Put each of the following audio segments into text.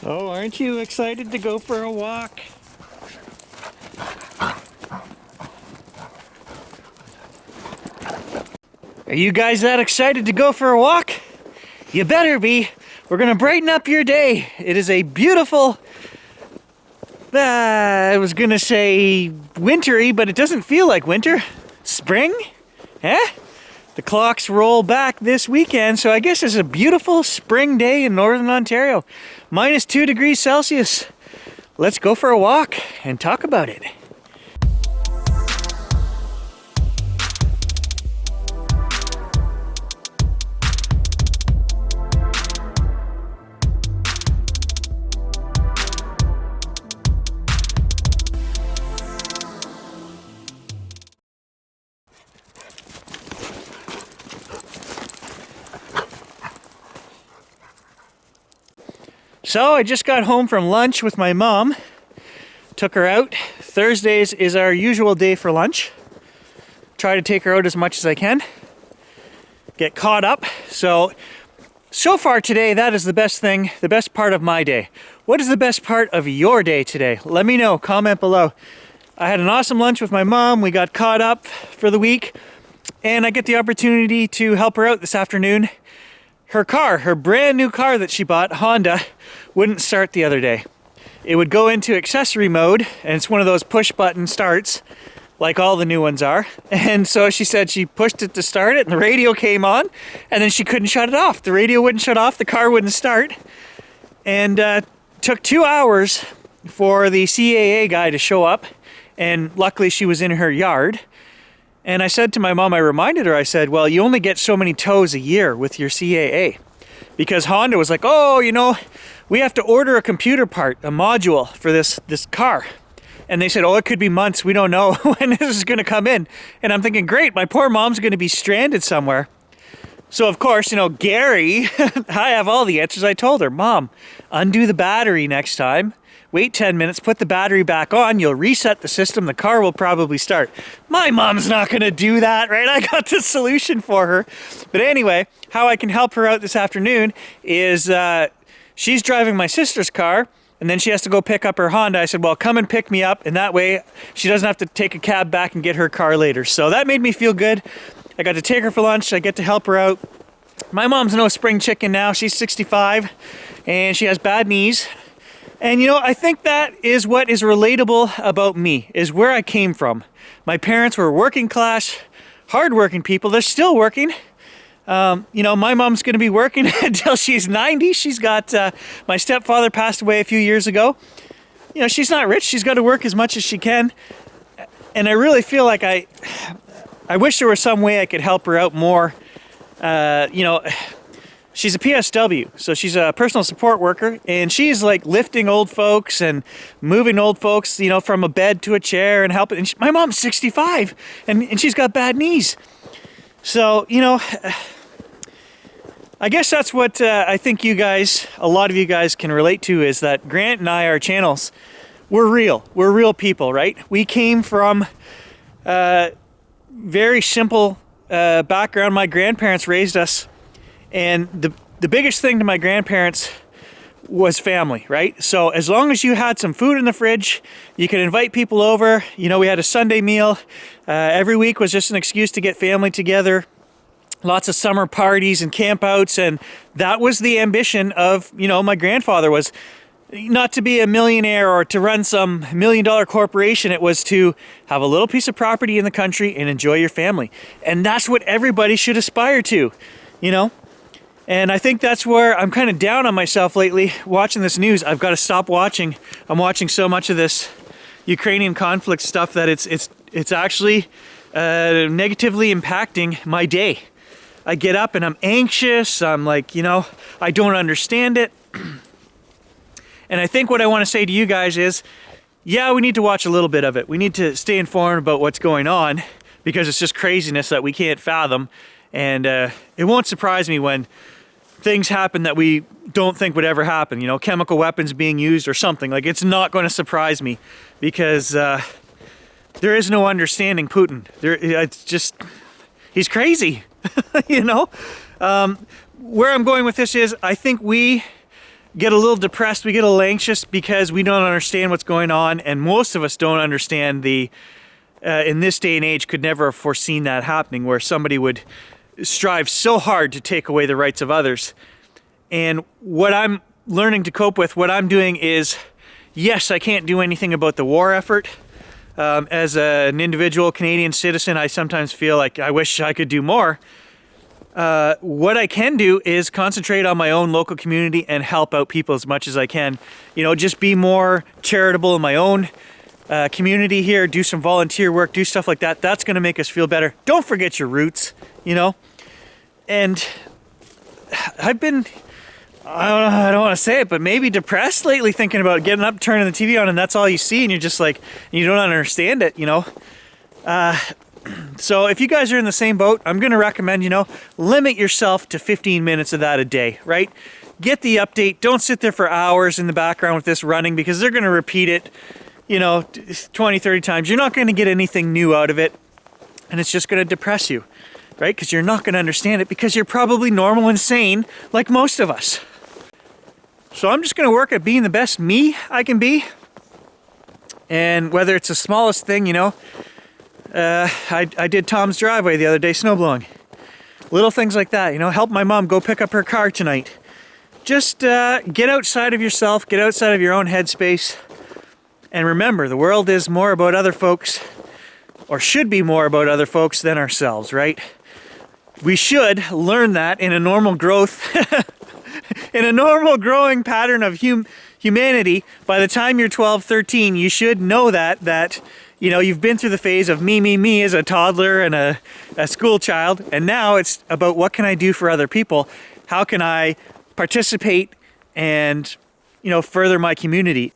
Oh, aren't you excited to go for a walk? Are you guys that excited to go for a walk? You better be. We're gonna brighten up your day. It is a beautiful, I was gonna say wintry, but it doesn't feel like winter. Spring? Eh? The clocks roll back this weekend, so I guess it's a beautiful spring day in Northern Ontario. -2 degrees Celsius. Let's go for a walk and talk about it. So I just got home from lunch with my mom. Took her out. Thursdays is our usual day for lunch. Try to take her out as much as I can. Get caught up. So far today, that is the best thing, the best part of my day. What is the best part of your day today? Let me know, comment below. I had an awesome lunch with my mom. We got caught up for the week. And I get the opportunity to help her out this afternoon. Her car, her brand new car that she bought, Honda, wouldn't start the other day. It would go into accessory mode, and it's one of those push button starts, like all the new ones are. And so she said she pushed it to start it, and the radio came on, and then she couldn't shut it off. The radio wouldn't shut off, the car wouldn't start. And took 2 hours for the CAA guy to show up, and luckily she was in her yard. And I said to my mom, I reminded her, I said, well, you only get so many tows a year with your CAA. Because Honda was like, oh, you know, we have to order a computer part, a module for this car. And they said, oh, it could be months. We don't know when this is going to come in. And I'm thinking, great, my poor mom's going to be stranded somewhere. So, of course, you know, Gary, I have all the answers. I told her, Mom, undo the battery next time. Wait 10 minutes, put the battery back on, you'll reset the system, the car will probably start. My mom's not gonna do that, right? I got the solution for her. But anyway, how I can help her out this afternoon is she's driving my sister's car, and then she has to go pick up her Honda. I said, well, come and pick me up, and that way she doesn't have to take a cab back and get her car later. So that made me feel good. I got to take her for lunch, I get to help her out. My mom's no spring chicken now, she's 65, and she has bad knees. And you know, I think that is what is relatable about me, is where I came from. My parents were working class, hardworking people. They're still working. You know, my mom's going to be working until she's 90. She's got, my stepfather passed away a few years ago. You know, she's not rich. She's got to work as much as she can. And I really feel like I wish there was some way I could help her out more. You know, she's a PSW, so she's a personal support worker, and she's like lifting old folks and moving old folks, you know, from a bed to a chair and helping. And my mom's 65, and she's got bad knees. So, you know, I guess that's what I think you guys, a lot of you guys can relate to, is that Grant and I, our channels, we're real. We're real people, right? We came from very simple background. My grandparents raised us. And the biggest thing to my grandparents was family, right? So as long as you had some food in the fridge, you could invite people over. You know, we had a Sunday meal. Every week was just an excuse to get family together. Lots of summer parties and campouts. And that was the ambition of, you know, my grandfather, was not to be a millionaire or to run some $1 million corporation. It was to have a little piece of property in the country and enjoy your family. And that's what everybody should aspire to, you know? And I think that's where I'm kind of down on myself lately, watching this news. I've got to stop watching. I'm watching so much of this Ukrainian conflict stuff that it's actually negatively impacting my day. I get up and I'm anxious. I'm like, you know, I don't understand it. And I think what I want to say to you guys is, yeah, we need to watch a little bit of it. We need to stay informed about what's going on, because it's just craziness that we can't fathom. And it won't surprise me when things happen that we don't think would ever happen, you know, chemical weapons being used or something. Like, it's not going to surprise me, because there is no understanding Putin. It's just, he's crazy, you know? Where I'm going with this is, I think we get a little depressed, we get a little anxious because we don't understand what's going on, and most of us don't understand in this day and age, could never have foreseen that happening, where somebody would strive so hard to take away the rights of others. And what I'm learning to cope with, what I'm doing is, yes, I can't do anything about the war effort. As an individual Canadian citizen, I sometimes feel like I wish I could do more. What I can do is concentrate on my own local community and help out people as much as I can. You know, just be more charitable in my own community here, do some volunteer work, do stuff like that. That's going to make us feel better. Don't forget your roots, you know. And I've been, I don't want to say it, but maybe depressed lately, thinking about getting up, turning the TV on, and that's all you see, and you're just like, you don't understand it, you know. So if you guys are in the same boat, I'm going to recommend, you know, limit yourself to 15 minutes of that a day, right? Get the update. Don't sit there for hours in the background with this running, because they're going to repeat it, you know, 20, 30 times. You're not going to get anything new out of it, and it's just going to depress you, right? Because you're not going to understand it, because you're probably normal and sane like most of us. So I'm just going to work at being the best me I can be. And whether it's the smallest thing, you know, I did Tom's driveway the other day, snowblowing. Little things like that, you know, help my mom go pick up her car tonight. Just get outside of yourself, get outside of your own headspace. And remember, the world is more about other folks, or should be more about other folks than ourselves, right? We should learn that in a normal growth, in a normal growing pattern of humanity. By the time you're 12, 13, you should know that, you know, you've been through the phase of me as a toddler and a school child, and now it's about what can I do for other people? How can I participate and, you know, further my community?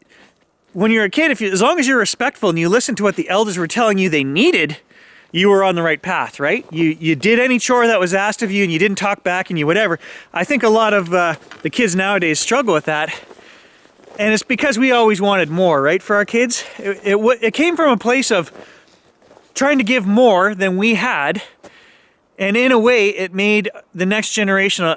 When you're a kid, as long as you're respectful and you listen to what the elders were telling you they needed, you were on the right path, right? You did any chore that was asked of you, and you didn't talk back, and you whatever. I think a lot of the kids nowadays struggle with that, and it's because we always wanted more, right, for our kids. It came from a place of trying to give more than we had, and in a way, it made the next generation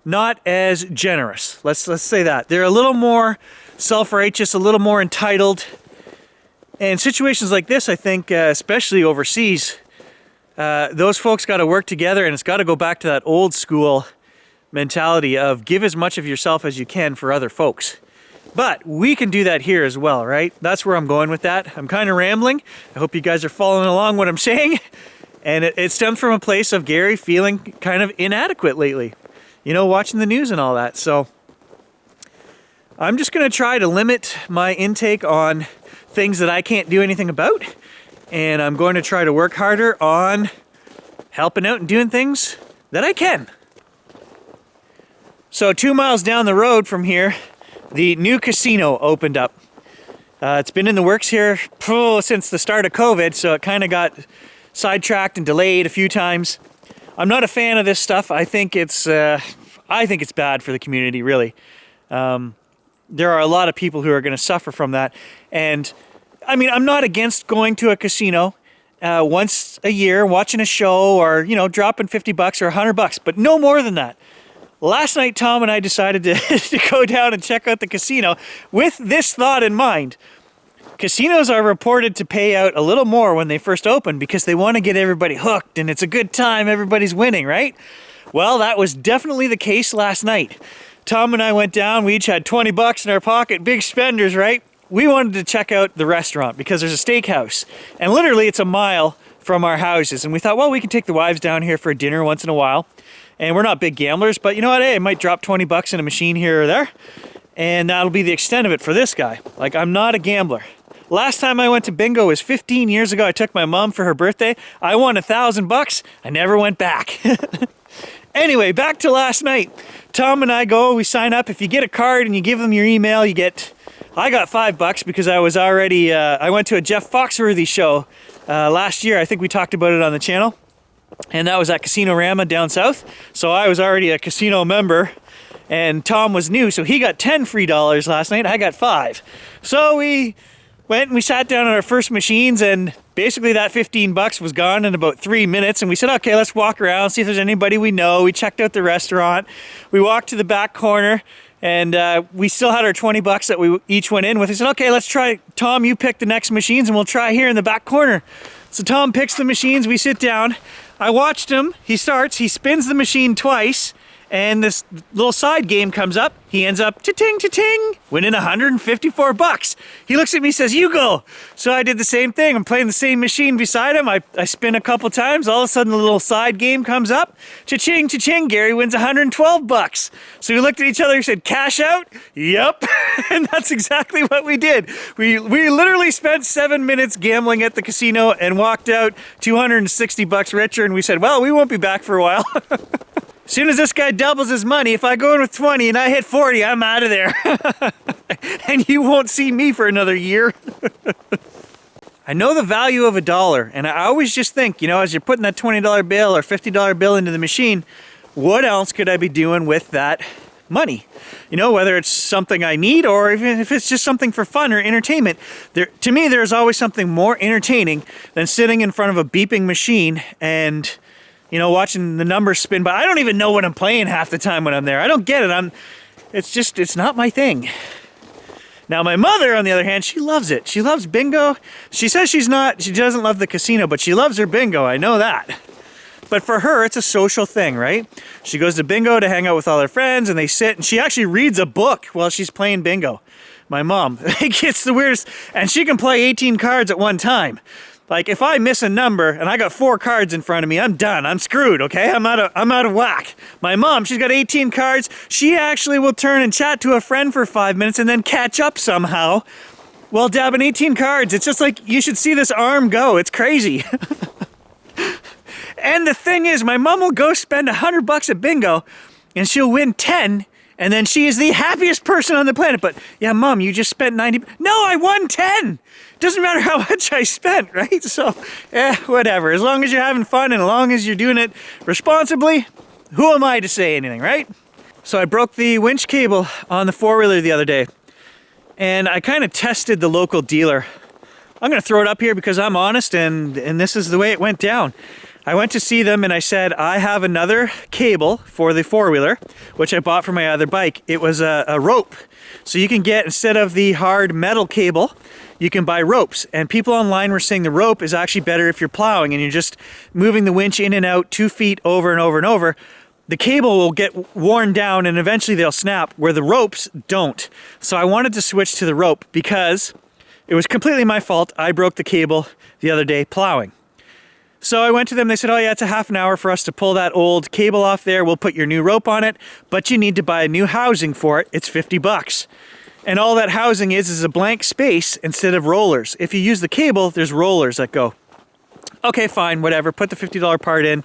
not as generous. Let's say that. They're a little more self-righteous, a little more entitled. And situations like this, I think, especially overseas, those folks got to work together, and it's got to go back to that old school mentality of give as much of yourself as you can for other folks. But we can do that here as well, right? That's where I'm going with that. I'm kind of rambling. I hope you guys are following along what I'm saying. And it stems from a place of Gary feeling kind of inadequate lately, you know, watching the news and all that. So I'm just going to try to limit my intake on things that I can't do anything about. And I'm going to try to work harder on helping out and doing things that I can. So 2 miles down the road from here, the new casino opened up. It's been in the works here since the start of COVID, so it kind of got sidetracked and delayed a few times. I'm not a fan of this stuff. I think it's bad for the community, really. There are a lot of people who are going to suffer from that. And I mean, I'm not against going to a casino once a year, watching a show, or, you know, dropping $50 or $100, but no more than that. Last night, Tom and I decided to go down and check out the casino with this thought in mind. Casinos are reported to pay out a little more when they first open because they want to get everybody hooked and it's a good time, everybody's winning, right? Well, that was definitely the case last night. Tom and I went down, we each had $20 in our pocket, big spenders, right? We wanted to check out the restaurant because there's a steakhouse, and literally it's a mile from our houses. And we thought, well, we can take the wives down here for dinner once in a while. And we're not big gamblers, but you know what? Hey, I might drop $20 in a machine here or there, and that'll be the extent of it for this guy. Like, I'm not a gambler. Last time I went to bingo was 15 years ago. I took my mom for her birthday. I won $1,000. I never went back. Anyway, back to last night. Tom and I go, we sign up. If you get a card and you give them your email, you get... I got $5 because I was already... I went to a Jeff Foxworthy show last year. I think we talked about it on the channel. And that was at Casino Rama down south. So I was already a casino member. And Tom was new, so he got $10 free last night. I got $5. So we went and we sat down on our first machines, and basically that $15 was gone in about 3 minutes. And we said, okay, let's walk around, see if there's anybody we know. We checked out the restaurant. We walked to the back corner, And we still had our 20 bucks that we each went in with. He said, okay, let's try. Tom, you pick the next machines and we'll try here in the back corner. So Tom picks the machines, we sit down. I watched him, he spins the machine twice, and this little side game comes up. He ends up cha-ting, cha-ting, winning 154 bucks. He looks at me, says, you go. So I did the same thing. I'm playing the same machine beside him. I spin a couple times. All of a sudden, the little side game comes up. Cha-ching, cha-ching, Gary wins 112 bucks. So we looked at each other and said, cash out? Yep. And that's exactly what we did. We literally spent 7 minutes gambling at the casino and walked out 260 bucks richer. And we said, well, we won't be back for a while. As soon as this guy doubles his money, if I go in with 20 and I hit 40, I'm out of there. And you won't see me for another year. I know the value of $1, and I always just think, you know, as you're putting that $20 bill or $50 bill into the machine, what else could I be doing with that money? You know, whether it's something I need or even if it's just something for fun or entertainment. To me, there's always something more entertaining than sitting in front of a beeping machine and, you know, watching the numbers spin by. I don't even know what I'm playing half the time when I'm there. I don't get it. It's not my thing. Now, my mother, on the other hand, she loves it. She loves bingo. She says she doesn't love the casino, but she loves her bingo. I know that. But for her, it's a social thing, right? She goes to bingo to hang out with all her friends, and they sit, and she actually reads a book while she's playing bingo. My mom, it's the weirdest, and she can play 18 cards at one time. Like, if I miss a number and I got 4 cards in front of me, I'm done. I'm screwed, okay? I'm out of whack. My mom, she's got 18 cards. She actually will turn and chat to a friend for 5 minutes and then catch up somehow while dabbing 18 cards. It's just like, you should see this arm go. It's crazy. And the thing is, my mom will go spend $100 at bingo and she'll win 10, and then she is the happiest person on the planet. But, yeah, Mom, you just spent 90. No, I won 10. Doesn't matter how much I spent, right? So, whatever. As long as you're having fun and as long as you're doing it responsibly, who am I to say anything, right? So I broke the winch cable on the four-wheeler the other day, and I kind of tested the local dealer. I'm going to throw it up here because I'm honest, and this is the way it went down. I went to see them and I said, I have another cable for the four-wheeler, which I bought for my other bike. It was a rope. So you can get, instead of the hard metal cable, you can buy ropes. And people online were saying the rope is actually better if you're plowing and you're just moving the winch in and out 2 feet over and over and over. The cable will get worn down and eventually they'll snap, where the ropes don't. So I wanted to switch to the rope because it was completely my fault. I broke the cable the other day plowing. So I went to them, they said, oh yeah, it's a half an hour for us to pull that old cable off there. We'll put your new rope on it, but you need to buy a new housing for it. It's $50. And all that housing is a blank space instead of rollers. If you use the cable, there's rollers that go. Okay, fine, whatever, put the $50 part in.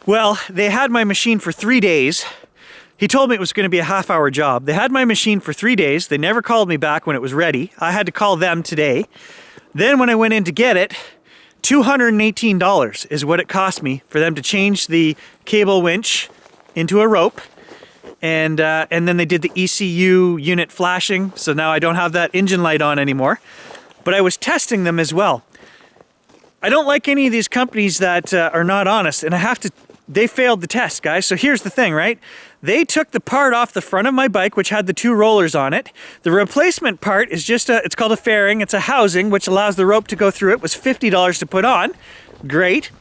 Well, they had my machine for 3 days. He told me it was going to be a half-hour job. They had my machine for 3 days. They never called me back when it was ready. I had to call them today. Then when I went in to get it, $218 is what it cost me for them to change the cable winch into a rope. And then they did the ECU unit flashing, so now I don't have that engine light on anymore. But I was testing them as well. I don't like any of these companies that are not honest, and they failed the test, guys. So here's the thing, right? They took the part off the front of my bike, which had the 2 rollers on it. The replacement part is just it's called a fairing. It's a housing, which allows the rope to go through. It was $50 to put on. Great.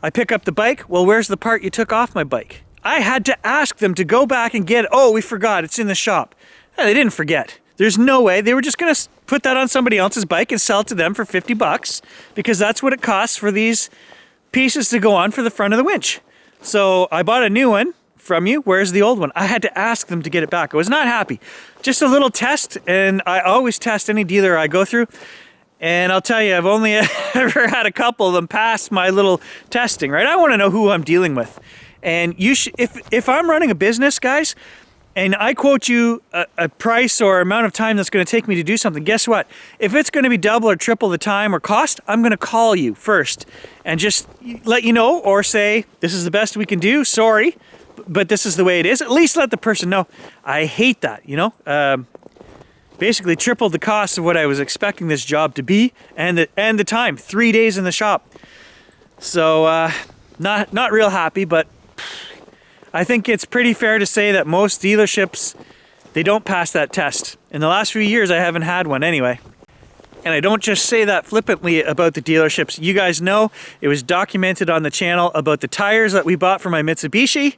I pick up the bike. Well, where's the part you took off my bike? I had to ask them to go back and get it. Oh, we forgot. It's in the shop. No, they didn't forget. There's no way. They were just going to put that on somebody else's bike and sell it to them for $50 because that's what it costs for these pieces to go on for the front of the winch. So I bought a new one from you. Where's the old one? I had to ask them to get it back. I was not happy. Just a little test, and I always test any dealer I go through. And I'll tell you, I've only ever had a couple of them pass my little testing, right? I want to know who I'm dealing with. And if I'm running a business, guys, and I quote you a price or amount of time that's going to take me to do something, guess what? If it's going to be double or triple the time or cost, I'm going to call you first and just let you know, or say, this is the best we can do, sorry, but this is the way it is. At least let the person know. I hate that, you know? Basically tripled the cost of what I was expecting this job to be, and the time, 3 days in the shop. So, not real happy, but I think it's pretty fair to say that most dealerships, they don't pass that test. In the last few years, I haven't had one anyway. And I don't just say that flippantly about the dealerships. You guys know it was documented on the channel about the tires that we bought for my Mitsubishi.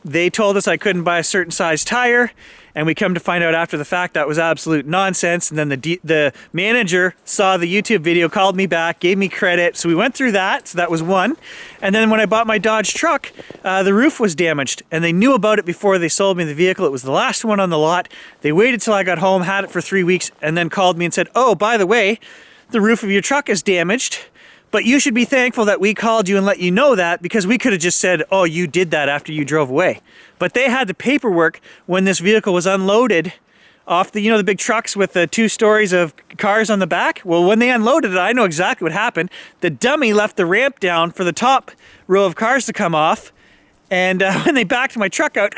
They told us I couldn't buy a certain size tire, and we come to find out after the fact that was absolute nonsense. And then the manager saw the YouTube video, called me back, gave me credit. So we went through that. So that was one. And then when I bought my Dodge truck, the roof was damaged, and they knew about it before they sold me the vehicle. It was the last one on the lot. They waited till I got home, had it for 3 weeks, and then called me and said, "Oh, by the way, the roof of your truck is damaged. But you should be thankful that we called you and let you know that, because we could have just said, oh, you did that after you drove away." But they had the paperwork when this vehicle was unloaded off the, the big trucks with the 2 stories of cars on the back. Well, when they unloaded it, I know exactly what happened. The dummy left the ramp down for the top row of cars to come off. And when they backed my truck out,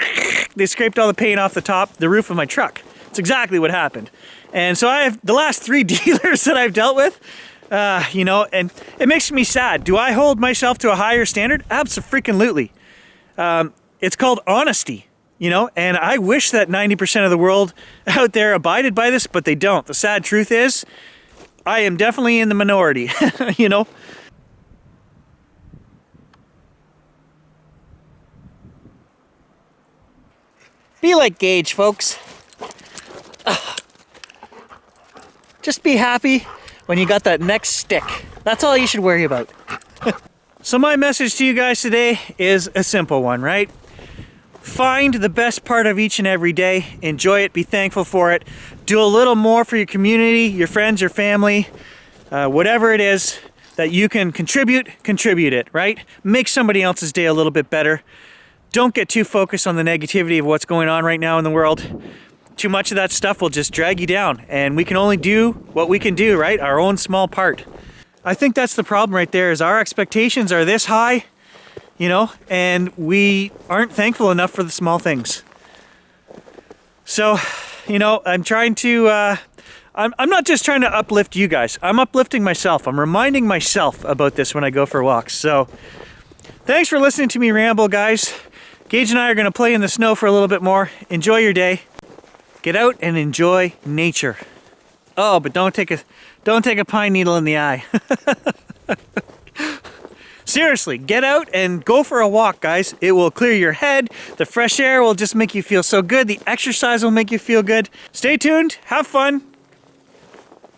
they scraped all the paint off the roof of my truck. That's exactly what happened. And so I have the last 3 dealers that I've dealt with, and it makes me sad. Do I hold myself to a higher standard? Abso-freaking-lutely. It's called honesty, and I wish that 90% of the world out there abided by this, but they don't. The sad truth is, I am definitely in the minority, Be like Gage, folks. Just be happy when you got that next stick. That's all you should worry about. So my message to you guys today is a simple one, right? Find the best part of each and every day. Enjoy it, be thankful for it. Do a little more for your community, your friends, your family, whatever it is that you can contribute it, right? Make somebody else's day a little bit better. Don't get too focused on the negativity of what's going on right now in the world. Too much of that stuff will just drag you down, and we can only do what we can do, right? Our own small part. I think that's the problem right there, is our expectations are this high, and we aren't thankful enough for the small things. So, I'm trying to, I'm not just trying to uplift you guys. I'm uplifting myself. I'm reminding myself about this when I go for walks. So, thanks for listening to me ramble, guys. Gage and I are going to play in the snow for a little bit more. Enjoy your day. Get out and enjoy nature. Oh, but don't take a pine needle in the eye. Seriously, get out and go for a walk, guys. It will clear your head. The fresh air will just make you feel so good. The exercise will make you feel good. Stay tuned, have fun,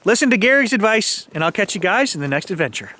listen to Gary's advice, and I'll catch you guys in the next adventure.